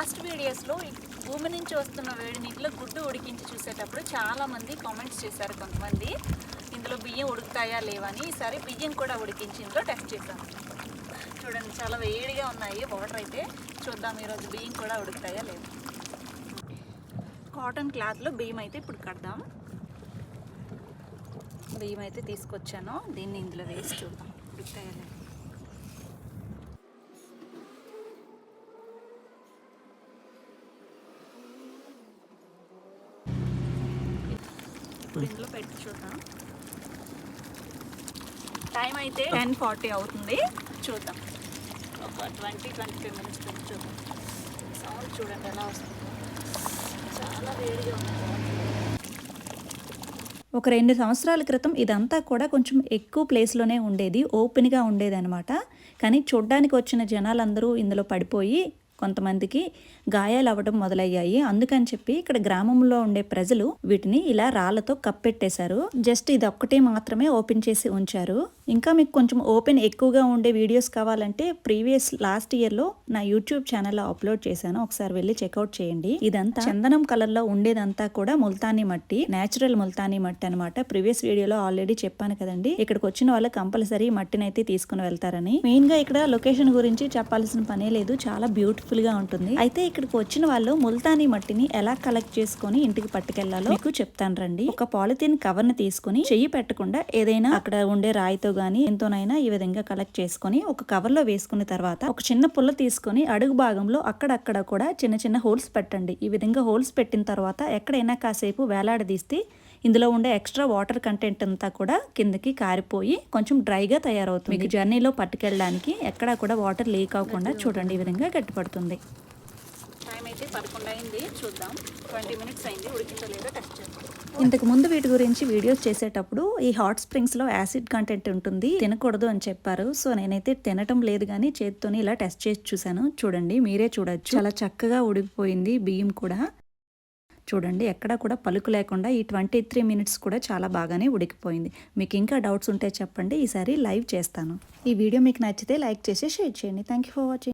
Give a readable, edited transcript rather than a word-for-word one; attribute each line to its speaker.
Speaker 1: Last వీడియోస్లో భూమి నుంచి వస్తున్న వేడి నీటిలో గుడ్డు ఉడికించి చూసేటప్పుడు చాలామంది కామెంట్స్ చేశారు కొంతమంది, ఇందులో బియ్యం ఉడుకుతాయా లేవని. ఈసారి బియ్యం కూడా ఉడికించి ఇందులో టెస్ట్ చేశాను. చూడండి, చాలా వేడిగా ఉన్నాయి వాటర్ అయితే. చూద్దాం ఈరోజు బియ్యం కూడా ఉడుకుతాయా లేవు. కాటన్ క్లాత్లో బియ్యం అయితే ఇప్పుడు కడదాం. బియ్యం అయితే తీసుకొచ్చాను, దీన్ని ఇందులో వేసి చూద్దాం ఉడుకుతాయా లేవు. ఇప్పుడు ఇందులో పెట్టి చూద్దాం. టైం అయితే 10:40 అవుతుంది. చూద్దాం, ఒక 20-25 మినిట్స్ పెట్టి చూద్దాం. సౌండ్ చూడండి ఎలా వస్తుంది, చాలా వేడిగా ఉంది.
Speaker 2: ఒక 2 సంవత్సరాల క్రితం ఇదంతా కూడా కొంచెం ఎక్కువ ప్లేస్లోనే ఉండేది, ఓపెన్గా ఉండేది అనమాట. కానీ చూడ్డానికి వచ్చిన జనాలందరూ ఇందులో పడిపోయి కొంతమందికి గాయాలు అవ్వడం మొదలయ్యాయి. అందుకని చెప్పి ఇక్కడ గ్రామంలో ఉండే ప్రజలు వీటిని ఇలా రాళ్లతో కప్పెట్టేశారు. జస్ట్ ఇది ఒక్కటే మాత్రమే ఓపెన్ చేసి ఉంచారు. ఇంకా మీకు కొంచెం ఓపెన్ ఎక్కువగా ఉండే వీడియోస్ కావాలంటే ప్రీవియస్ లాస్ట్ ఇయర్లో నా యూట్యూబ్ ఛానల్లో అప్లోడ్ చేశాను, ఒకసారి వెళ్ళి చెక్అవుట్ చేయండి. ఇదంతా చందనం కలర్లో ఉండేదంతా కూడా ముల్తానీ మట్టి, నేచురల్ ముల్తానీ మట్టి అనమాట. ప్రీవియస్ వీడియోలో ఆల్రెడీ చెప్పాను కదండి. ఇక్కడికి వచ్చిన వాళ్ళు కంపల్సరీ మట్టిని అయితే తీసుకుని వెళ్తారని. మెయిన్ గా ఇక్కడ లొకేషన్ గురించి చెప్పాల్సిన పనే లేదు, చాలా బ్యూటిఫుల్ గా ఉంటుంది. అయితే ఇక్కడికి వచ్చిన వాళ్ళు ముల్తానీ మట్టిని ఎలా కలెక్ట్ చేసుకుని ఇంటికి పట్టుకెళ్లాలో మీకు చెప్తాను రండి. ఒక పాలిథిన్ కవర్ ని తీసుకుని చెయ్యి పెట్టకుండా ఏదైనా అక్కడ ఉండే రాయితో గానీ ఎంతోనైనా ఈ విధంగా కలెక్ట్ చేసుకుని ఒక కవర్ లో వేసుకున్న తర్వాత ఒక చిన్న పుల్ల తీసుకుని అడుగు భాగంలో అక్కడక్కడ కూడా చిన్న చిన్న హోల్స్ పెట్టండి. ఈ విధంగా హోల్స్ పెట్టిన తర్వాత ఎక్కడైనా కాసేపు వేలాడదీస్తే ఇందులో ఉండే ఎక్స్ట్రా వాటర్ కంటెంట్ అంతా కూడా కిందకి కారిపోయి కొంచెం డ్రైగా తయారవుతుంది. మీకు జర్నీలో పట్టుకెళ్ళడానికి ఎక్కడా కూడా వాటర్ లీక్ అవ్వకుండా చూడండి, ఈ విధంగా గట్టిపడుతుంది.
Speaker 1: టైం అయితే 11 అయింది. చూద్దాం, 20 మినిట్స్ అయింది. ఉడికిందో లేదో టెస్ట్ చేద్దాం.
Speaker 2: ఇంతకు ముందు వీటి గురించి వీడియోస్ చేసేటప్పుడు ఈ హాట్ స్ప్రింగ్స్ లో యాసిడ్ కంటెంట్ ఉంటుంది, తినకూడదు అని చెప్పారు. సో నేనైతే తినటం లేదు కానీ చేతితోని ఇలా టెస్ట్ చేసి చూసాను. చూడండి, మీరే చూడొచ్చు, చాలా చక్కగా ఉడికిపోయింది బియ్యం కూడా. చూడండి, ఎక్కడా కూడా పలుకు లేకుండా ఈ 23 మినిట్స్ కూడా చాలా బాగానే ఉడికిపోయింది. మీకు ఇంకా డౌట్స్ ఉంటే చెప్పండి, ఈసారి లైవ్ చేస్తాను. ఈ వీడియో మీకు నచ్చితే లైక్ చేసి షేర్ చేయండి. Thank you for watching.